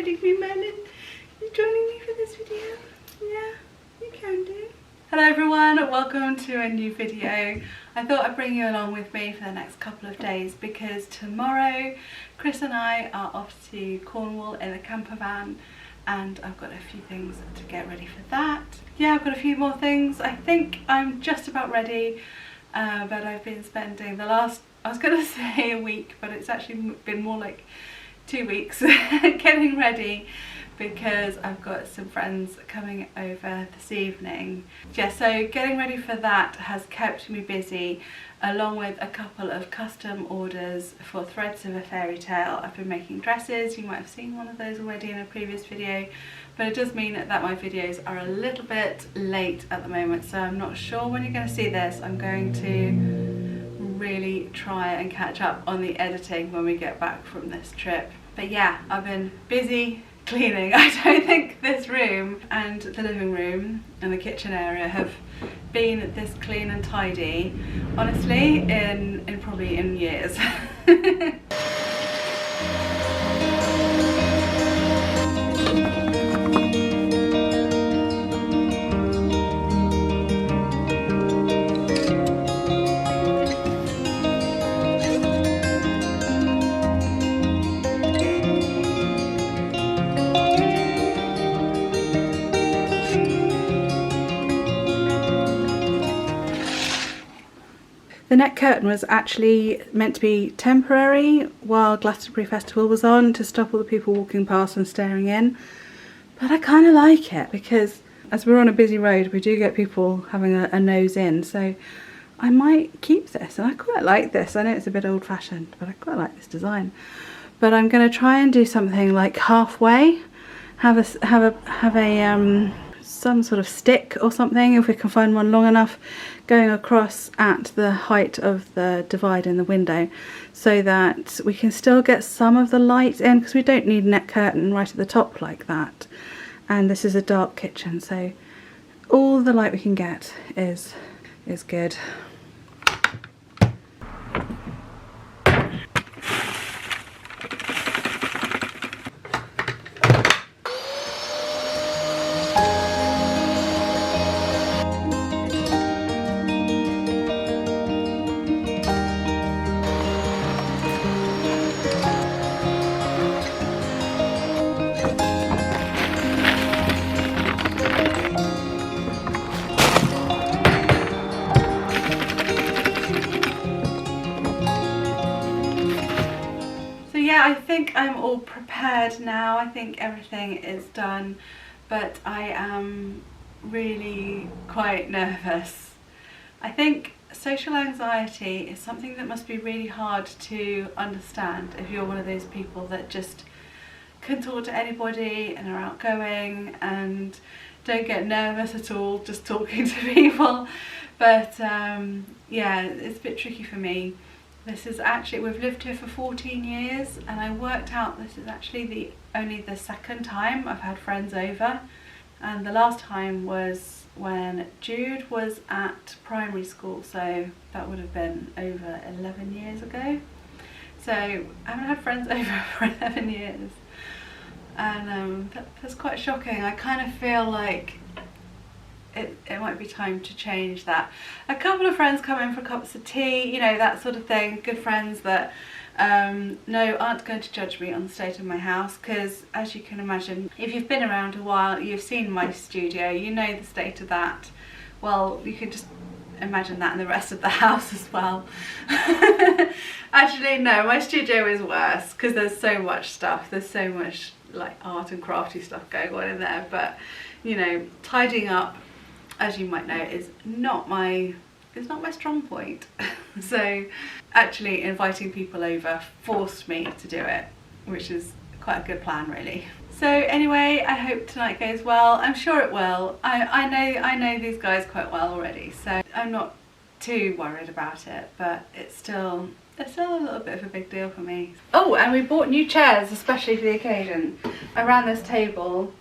joining me, Melon? You joining me for this video? Yeah, you can do. Hello everyone, welcome to a new video. I thought I'd bring you along with me for the next couple of days because tomorrow Chris and I are off to Cornwall in a camper van and I've got a few things to get ready for that. Yeah, I've got a few more things. I think I'm just about ready, but I've been spending the last, I was going to say a week, but it's actually been more like 2 weeks getting ready because I've got some friends coming over this evening. Yeah, so getting ready for that has kept me busy, along with a couple of custom orders for Threads of a Fairy Tale. I've been making dresses. You might have seen one of those already in a previous video, but it does mean that my videos are a little bit late at the moment, so I'm not sure when you're going to see this. I'm going to really try and catch up on the editing when we get back from this trip. But yeah, I've been busy cleaning. I don't think this room and the living room and the kitchen area have been this clean and tidy, honestly, in probably in years. The net curtain was actually meant to be temporary while Glastonbury Festival was on, to stop all the people walking past and staring in. But I kind of like it because as we're on a busy road, we do get people having a nose in. So I might keep this, and I quite like this. I know it's a bit old-fashioned, but I quite like this design. But I'm going to try and do something like halfway, have some sort of stick or something, if we can find one long enough, going across at the height of the divide in the window so that we can still get some of the light in, because we don't need a net curtain right at the top like that. And this is a dark kitchen, so all the light we can get is good. I think I'm all prepared now. I think everything is done, but I am really quite nervous. I think social anxiety is something that must be really hard to understand if you're one of those people that just can talk to anybody and are outgoing and don't get nervous at all just talking to people. But yeah, it's a bit tricky for me. This is actually, we've lived here for 14 years and I worked out this is actually only the second time I've had friends over, and the last time was when Jude was at primary school, so that would have been over 11 years ago. So I haven't had friends over for 11 years, and that's quite shocking. I kind of feel like it might be time to change that. A couple of friends come in for cups of tea, you know, that sort of thing. Good friends that aren't going to judge me on the state of my house, because as you can imagine, if you've been around a while, you've seen my studio, you know the state of that. Well, you can just imagine that in the rest of the house as well. Actually no, my studio is worse because there's so much stuff, there's so much like art and crafty stuff going on in there, but you know, tidying up, as you might know, is not my strong point. So actually inviting people over forced me to do it, which is quite a good plan really. So anyway, I hope tonight goes well. I'm sure it will. I know these guys quite well already, so I'm not too worried about it, but it's still a little bit of a big deal for me. Oh, and we bought new chairs especially for the occasion. Around this table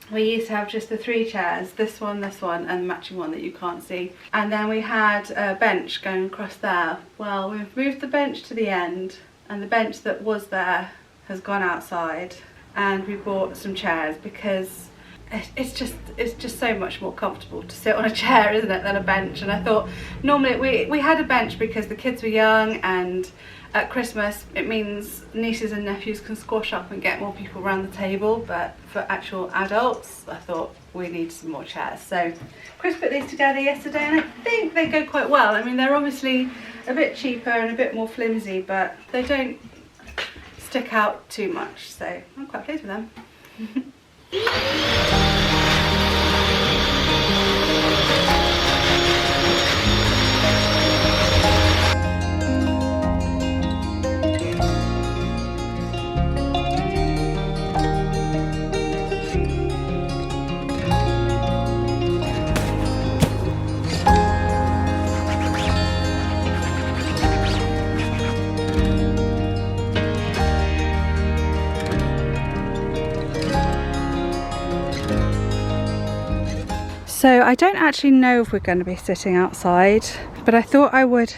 we used to have just the 3 chairs, this one, and the matching one that you can't see. And then we had a bench going across there. Well, we've moved the bench to the end, and the bench that was there has gone outside. and we bought some chairs because it's just so much more comfortable to sit on a chair, isn't it, than a bench. And I thought, normally we had a bench because the kids were young, and at Christmas it means nieces and nephews can squash up and get more people around the table, but for actual adults I thought we need some more chairs. So Chris put these together yesterday and I think they go quite well. I mean, they're obviously a bit cheaper and a bit more flimsy, but they don't stick out too much, so I'm quite pleased with them. So I don't actually know if we're going to be sitting outside, but I thought I would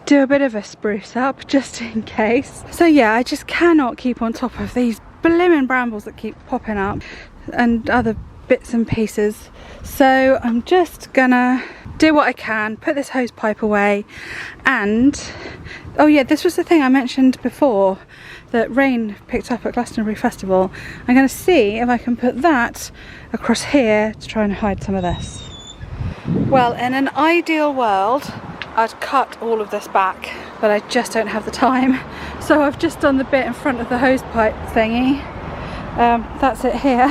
do a bit of a spruce up just in case. So yeah, I just cannot keep on top of these blimmin' brambles that keep popping up and other bits and pieces. So I'm just gonna do what I can, put this hose pipe away, and oh yeah, this was the thing I mentioned before that rain picked up at Glastonbury Festival. I'm going to see if I can put that across here to try and hide some of this. Well, in an ideal world I'd cut all of this back, but I just don't have the time, so I've just done the bit in front of the hose pipe thingy. That's it here.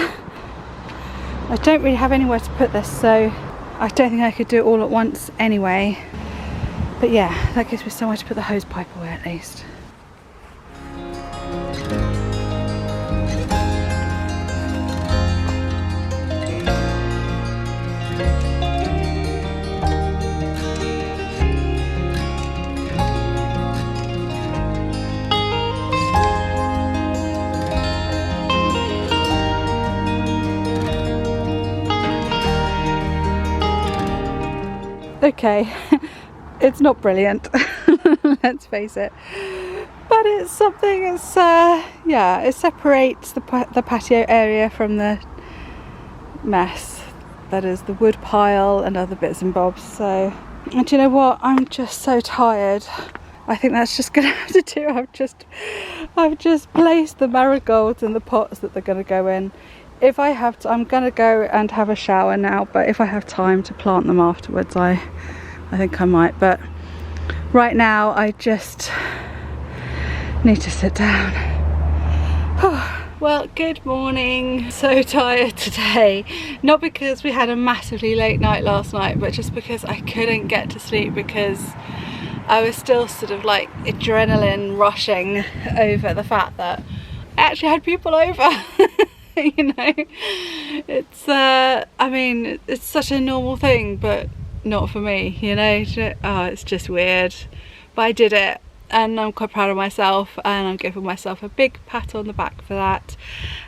I don't really have anywhere to put this, so I don't think I could do it all at once anyway, but yeah, that gives me somewhere to put the hose pipe away at least. Okay, it's not brilliant, let's face it, but it's something. It's yeah, it separates the patio area from the mess that is the wood pile and other bits and bobs. So, and do you know what, I'm just so tired. I think that's just gonna have to do. I've just placed the marigolds in the pots that they're gonna go in. If I have to, I'm gonna go and have a shower now, but if I have time to plant them afterwards, I think I might. But right now I just need to sit down. Well, good morning. So tired today, not because we had a massively late night last night, but just because I couldn't get to sleep because I was still sort of like adrenaline rushing over the fact that I actually had people over. You know, it's I mean, it's such a normal thing, but not for me, you know. Oh, it's just weird, but I did it and I'm quite proud of myself, and I'm giving myself a big pat on the back for that.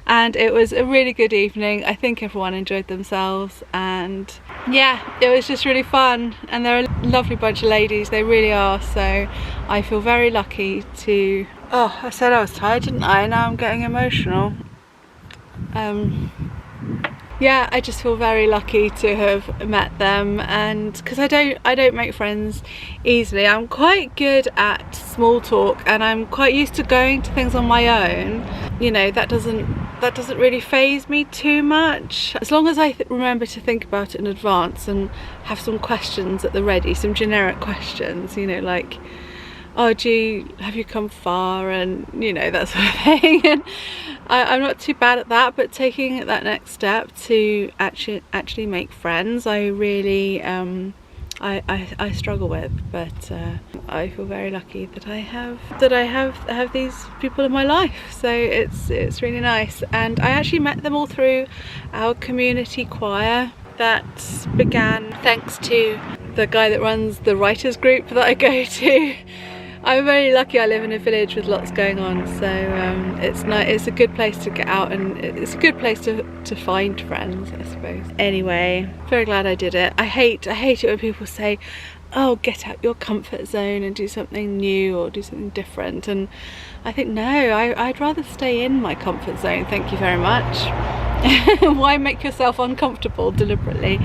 And it was a really good evening. I think everyone enjoyed themselves, and yeah, it was just really fun, and they're a lovely bunch of ladies, they really are. So I feel very lucky to, oh, I said I was tired, didn't I? Now I'm getting emotional. Yeah, I just feel very lucky to have met them, and because I don't make friends easily. I'm quite good at small talk, and I'm quite used to going to things on my own. You know, that doesn't really faze me too much, as long as I remember to think about it in advance and have some questions at the ready, some generic questions, you know, like, oh, have you come far, and you know, that sort of thing. And I'm not too bad at that, but taking that next step to actually make friends, I really I struggle with. But I feel very lucky that I have these people in my life, so it's really nice. And I actually met them all through our community choir that began thanks to the guy that runs the writers group that I go to. I'm very lucky I live in a village with lots going on, so it's nice. It's a good place to get out, and it's a good place to find friends, I suppose. Anyway, very glad I did it. I hate it when people say, oh, get out your comfort zone and do something new or do something different. And I think no, I'd rather stay in my comfort zone, thank you very much. Why make yourself uncomfortable deliberately?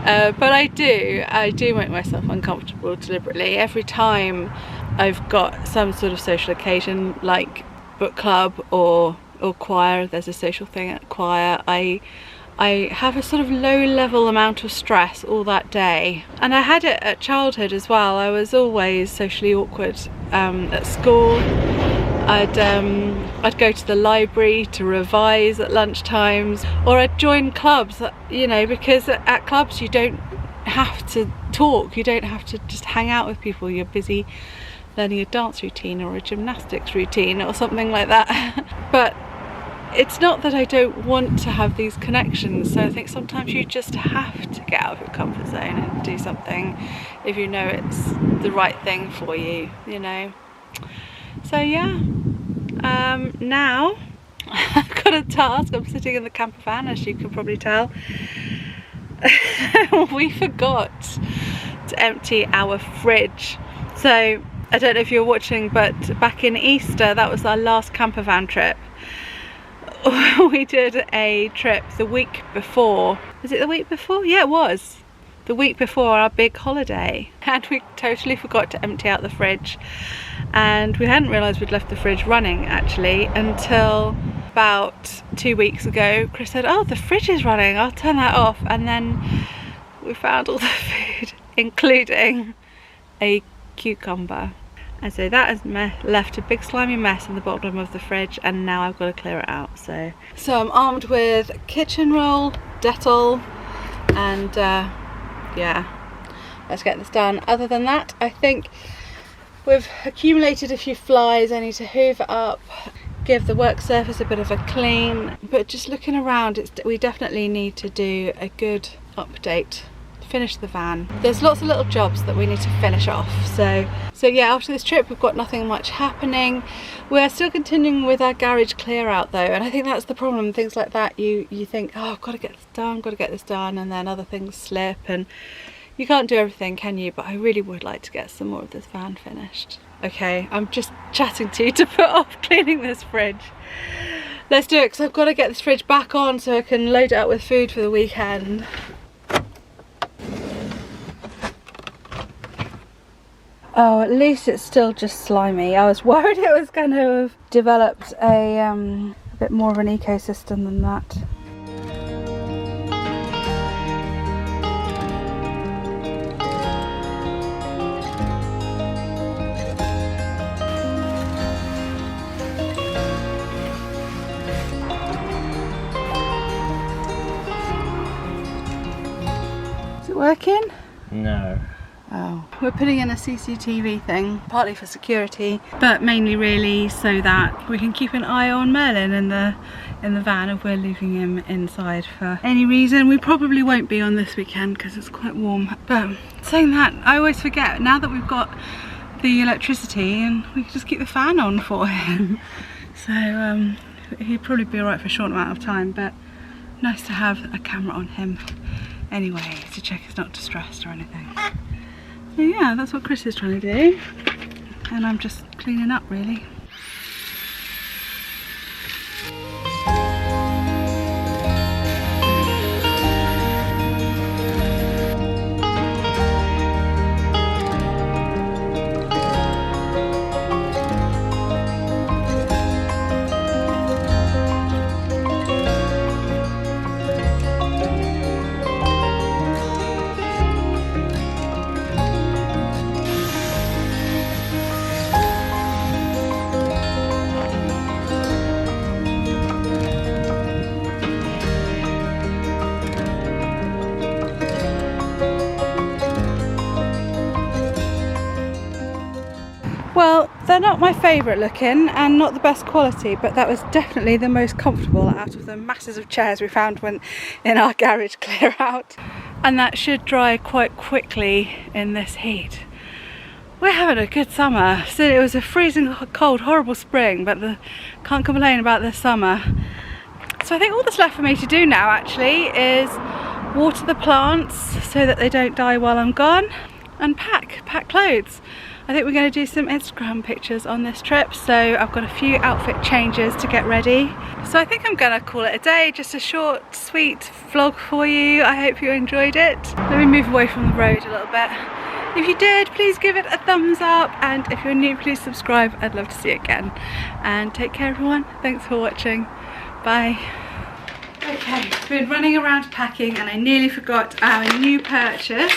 But I do make myself uncomfortable deliberately every time I've got some sort of social occasion like book club or choir. There's a social thing at choir. I have a sort of low level amount of stress all that day, and I had it at childhood as well. I was always socially awkward at school. I'd go to the library to revise at lunchtimes, or I'd join clubs, you know, because at clubs you don't have to talk, you don't have to just hang out with people, you're busy learning a dance routine or a gymnastics routine or something like that. But it's not that I don't want to have these connections, so I think sometimes you just have to get out of your comfort zone and do something if you know it's the right thing for you, you know. So yeah, now I've got a task. I'm sitting in the camper van, as you can probably tell. We forgot to empty our fridge. So I don't know if you're watching, but back in Easter, that was our last camper van trip. We did a trip the week before. Was it the week before? Yeah, it was. The week before our big holiday. And we totally forgot to empty out the fridge. And we hadn't realised we'd left the fridge running actually until about 2 weeks ago. Chris said, oh, the fridge is running, I'll turn that off. And then we found all the food, including a cucumber. And so that has left a big slimy mess in the bottom of the fridge, and now I've got to clear it out. So I'm armed with kitchen roll, Dettol, and yeah, let's get this done. Other than that, I think we've accumulated a few flies. I need to hoover up, give the work surface a bit of a clean. But just looking around, we definitely need to do a good update. Finish the van. There's lots of little jobs that we need to finish off. So yeah, after this trip we've got nothing much happening. We're still continuing with our garage clear out though, and I think that's the problem. Things like that, you think, oh, I've got to get this done, and then other things slip, and you can't do everything, can you? But I really would like to get some more of this van finished. Okay, I'm just chatting to you to put off cleaning this fridge. Let's do it, because I've got to get this fridge back on so I can load it up with food for the weekend. Oh, at least it's still just slimy. I was worried it was going to have developed a bit more of an ecosystem than that. Is it working? No. Oh. We're putting in a CCTV thing, partly for security, but mainly really so that we can keep an eye on Merlin in the van if we're leaving him inside for any reason. We probably won't be on this weekend because it's quite warm. But saying that, I always forget now that we've got the electricity, and we can just keep the fan on for him. So he'd probably be alright for a short amount of time, but nice to have a camera on him anyway to check he's not distressed or anything. So yeah, that's what Chris is trying to do, and I'm just cleaning up really. Well, they're not my favourite looking and not the best quality, but that was definitely the most comfortable out of the masses of chairs we found when in our garage clear out. And that should dry quite quickly in this heat. We're having a good summer. So it was a freezing cold, horrible spring, but can't complain about this summer. So I think all that's left for me to do now actually is water the plants so that they don't die while I'm gone. and pack clothes. I think we're going to do some Instagram pictures on this trip, so I've got a few outfit changes to get ready. So I think I'm going to call it a day, just a short, sweet vlog for you. I hope you enjoyed it. Let me move away from the road a little bit. If you did, please give it a thumbs up, and if you're new, please subscribe. I'd love to see you again. And take care, everyone. Thanks for watching. Bye. Okay, I've been running around packing and I nearly forgot our new purchase.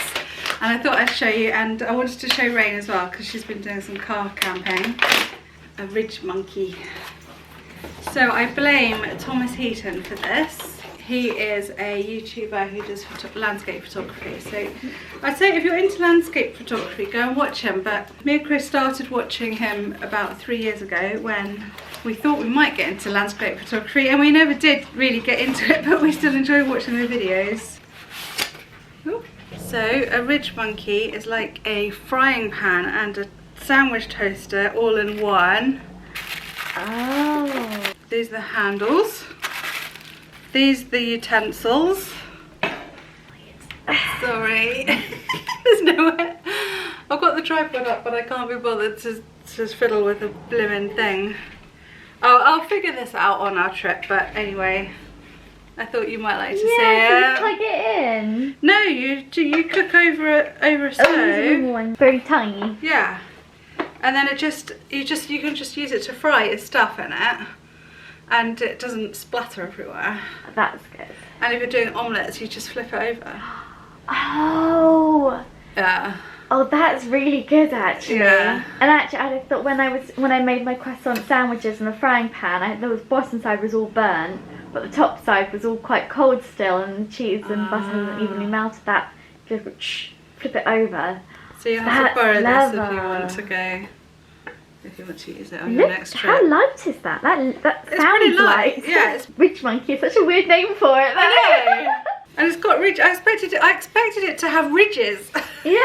And I thought I'd show you, and I wanted to show Rain as well because she's been doing some car camping. A ridge monkey. So I blame Thomas Heaton for this. He is a YouTuber who does landscape photography. So I'd say if you're into landscape photography, go and watch him. But me and Chris started watching him about 3 years ago when we thought we might get into landscape photography, and we never did really get into it, but we still enjoy watching the videos. Ooh. So a ridge monkey is like a frying pan and a sandwich toaster all in one. Oh. These are the handles. These are the utensils. Sorry. There's nowhere. I've got the tripod up, but I can't be bothered to fiddle with the blimmin' thing. Oh, I'll figure this out on our trip, but anyway. I thought you might like to see it. Yeah, plug it in. No, you cook over a stove. Oh, very tiny. Yeah, and then you can just use it to fry your stuff in it, and it doesn't splatter everywhere. That's good. And if you're doing omelettes, you just flip it over. Oh. Yeah. Oh, that's really good actually. Yeah. And actually, I thought when I made my croissant sandwiches in the frying pan, the bottom side was all burnt, but the top side was all quite cold still, and the cheese and butter hasn't evenly melted. That just flip it over. So you have to borrow this if you want to go. If you want to use it on your next trip. How light is that? That It's sounds pretty light. light. Yeah, it's Ridge monkey is such a weird name for it. I know. And it's got ridge. I expected it to have ridges. Yeah.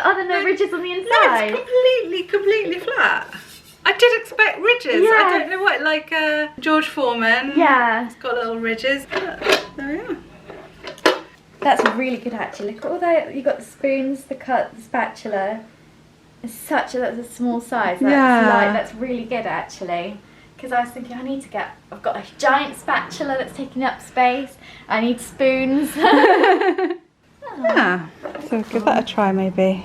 Are there no ridges on the inside? No, it's completely flat. I did expect ridges. Yeah. I don't know what, like George Foreman. Yeah. It's got little ridges. There we are. That's really good actually. Look at all that. You got the spoons, the cut, the spatula. It's that's a small size. That's light. That's really good actually. Because I was thinking I've got a giant spatula that's taking up space. I need spoons. Yeah. So give that a try maybe.